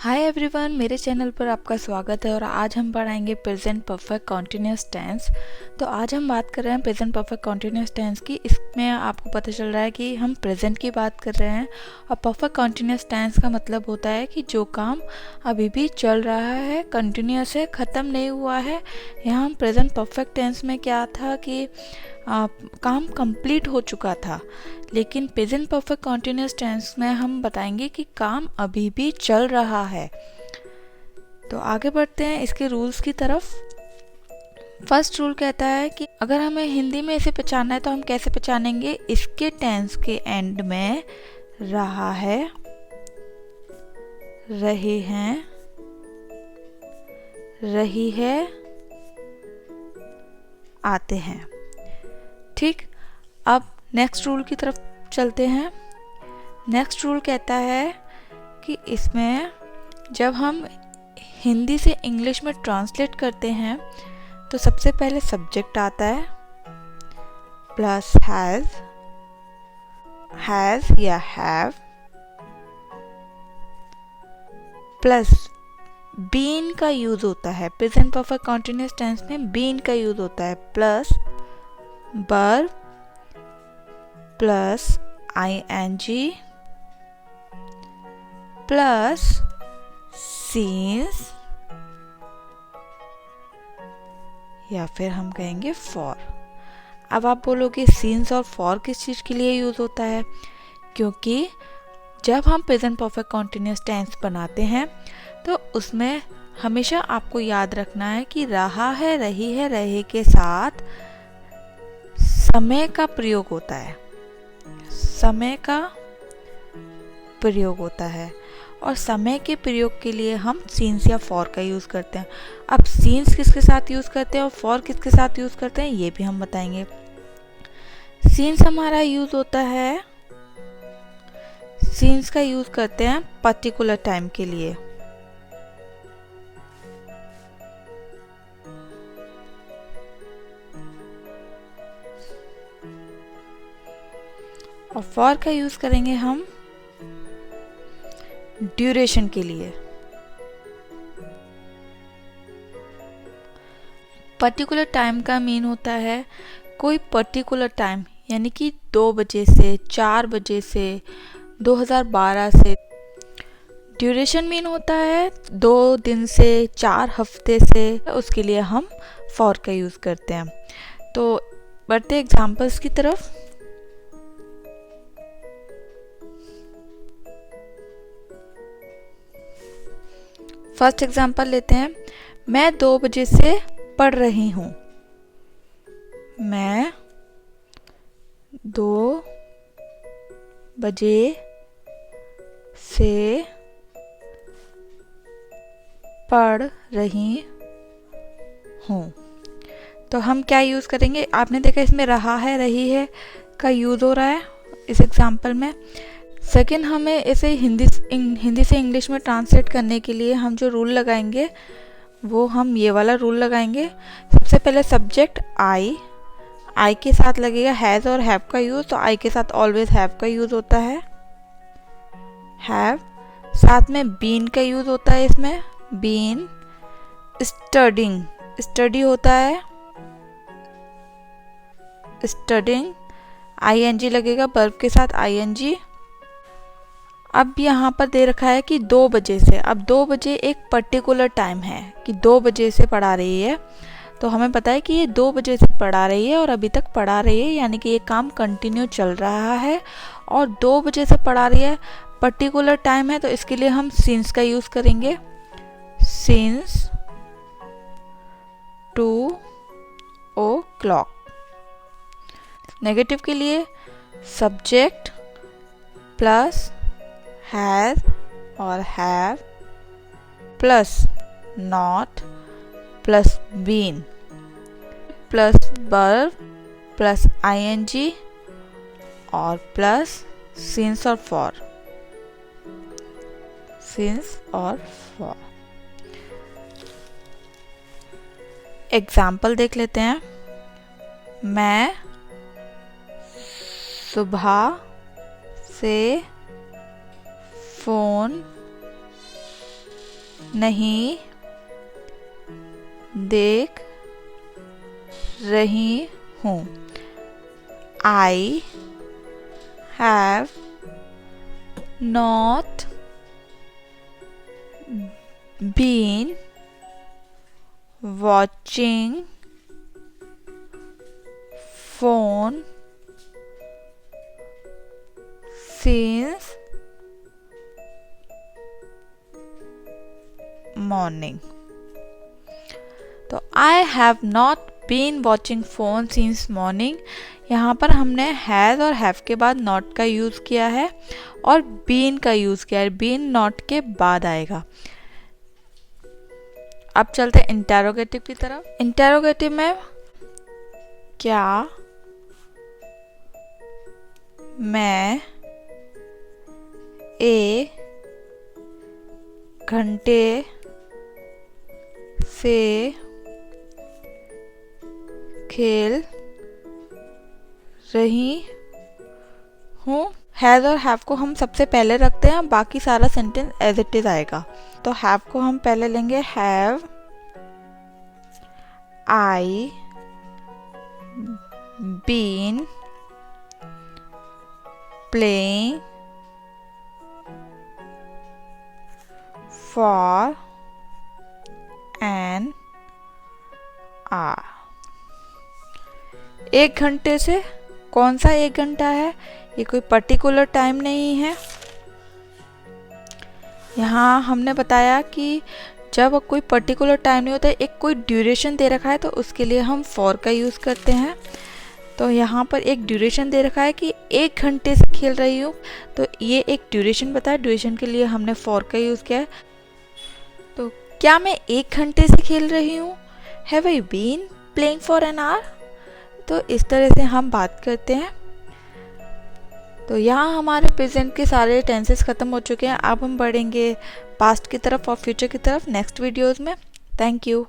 Hi everyone, मेरे channel पर आपका स्वागत है और आज हम पढ़ाएंगे प्रेजेंट परफेक्ट कॉन्टिन्यूअस टेंस। तो आज हम बात कर रहे हैं प्रेजेंट परफेक्ट कॉन्टिन्यूअस टेंस की। इसमें आपको पता चल रहा है कि हम प्रेजेंट की बात कर रहे हैं और परफेक्ट कॉन्टिन्यूअस टेंस का मतलब होता है कि जो काम अभी भी चल रहा है, कंटिन्यूअस है, ख़त्म नहीं हुआ है। यहाँ हम प्रेजेंट परफेक्ट टेंस में क्या था कि काम कंप्लीट हो चुका था, लेकिन प्रेजेंट परफेक्ट कॉन्टिन्यूअस टेंस में हम बताएंगे कि काम अभी भी चल रहा है। तो आगे बढ़ते हैं इसके रूल्स की तरफ। फर्स्ट रूल कहता है कि अगर हमें हिंदी में इसे पहचानना है तो हम कैसे पहचानेंगे। इसके टेंस के एंड में रहा है, रहे हैं, रही है आते हैं। ठीक, अब नेक्स्ट रूल की तरफ चलते हैं। नेक्स्ट रूल कहता है कि इसमें जब हम हिंदी से इंग्लिश में ट्रांसलेट करते हैं तो सबसे पहले सब्जेक्ट आता है प्लस हैज़ या हैव प्लस बीन का यूज होता है। प्रेजेंट परफेक्ट कॉन्टिन्यूअस टेंस में बीन का यूज होता है plus verb plus ing plus scenes या फिर हम कहेंगे फॉर। अब आप बोलोगे सीन्स और फॉर किस चीज़ के लिए यूज़ होता है? क्योंकि जब हम प्रेजेंट परफेक्ट कॉन्टिन्यूअस टेंस बनाते हैं तो उसमें हमेशा आपको याद रखना है कि रहा है, रही है, रहे के साथ समय का प्रयोग होता है। समय का प्रयोग होता है और समय के प्रयोग के लिए हम सीन्स या फॉर का यूज़ करते हैं। अब सीन्स किसके साथ यूज़ करते हैं और फॉर किसके साथ यूज़ करते हैं ये भी हम बताएंगे। सीन्स हमारा यूज़ होता है, सीन्स का यूज़ करते हैं पर्टिकुलर टाइम के लिए। और फॉर का यूज़ करेंगे हम ड्यूरेशन के लिए। पर्टिकुलर टाइम का मीन होता है कोई पर्टिकुलर टाइम, यानी कि 2 बजे से 4 बजे से 2012 से। ड्यूरेशन मीन होता है 2 दिन से 4 हफ्ते से, उसके लिए हम फॉर का यूज़ करते हैं। तो बढ़ते एग्जाम्पल्स की तरफ। फर्स्ट एग्जाम्पल लेते हैं। मैं 2 बजे से पढ़ रही हूँ। मैं 2 बजे से पढ़ रही हूँ। तो हम क्या यूज़ करेंगे? आपने देखा इसमें रहा है, रही है का यूज़ हो रहा है इस एग्जाम्पल में। सेकेंड, हमें इसे हिंदी से इंग्लिश में ट्रांसलेट करने के लिए हम जो रूल लगाएंगे वो हम ये वाला रूल लगाएंगे। सबसे पहले सब्जेक्ट आई के साथ लगेगा हैज़ और हैव का यूज़, तो आई के साथ ऑलवेज हैव का यूज़ होता है, हैव। साथ में बीन का यूज़ होता है इसमें, बीन। स्टडिंग, स्टडी होता है स्टडिंग, ing लगेगा वर्ब के साथ ing। अब यहाँ पर दे रखा है कि 2 बजे से। अब 2 बजे एक पर्टिकुलर टाइम है कि 2 बजे से पढ़ा रही है, तो हमें पता है कि ये 2 बजे से पढ़ा रही है और अभी तक पढ़ा रही है, यानी कि ये काम कंटिन्यू चल रहा है और 2 बजे से पढ़ा रही है, पर्टिकुलर टाइम है, तो इसके लिए हम सिंस का यूज़ करेंगे। Since 2 o'clock। नेगेटिव के लिए सब्जेक्ट प्लस हैज़ और have plus not plus been plus verb plus ing और प्लस सिंस और फॉर। सिंस और फॉर। एग्जाम्पल देख लेते हैं। मैं सुबह से फ़ोन नहीं देख रही हूँ। I have not been watching phone since morning। तो I have not been watching phone since morning, यहाँ पर हमने has और have के बाद not का यूज़ किया है और been का यूज़ किया है। been not के बाद आएगा। अब चलते हैं इंटेरोगेटिव की तरफ। इंटेरोगेटिव में क्या मैं एक घंटे से खेल रही हूँ। हैज़ और हैव को हम सबसे पहले रखते हैं, बाकी सारा सेंटेंस एज इट इज आएगा। तो हैव को हम पहले लेंगे। Have I been playing for an hour. एक घंटे से, कौन सा एक घंटा है? ये कोई पर्टिकुलर टाइम नहीं है। यहाँ हमने बताया कि जब कोई पर्टिकुलर टाइम नहीं होता है, एक कोई ड्यूरेशन दे रखा है, तो उसके लिए हम फॉर का यूज़ करते हैं। तो यहाँ पर एक ड्यूरेशन दे रखा है कि एक घंटे से खेल रही हूँ, तो ये एक ड्यूरेशन बताया। ड्यूरेशन के लिए हमने फॉर का यूज़ किया है। तो क्या मैं एक घंटे से खेल रही हूँ? Have I been playing for an hour? तो इस तरह से हम बात करते हैं। तो यहाँ हमारे प्रेजेंट के सारे टेंसेस ख़त्म हो चुके हैं। अब हम बढ़ेंगे पास्ट की तरफ और फ्यूचर की तरफ नेक्स्ट वीडियोज़ में। Thank you.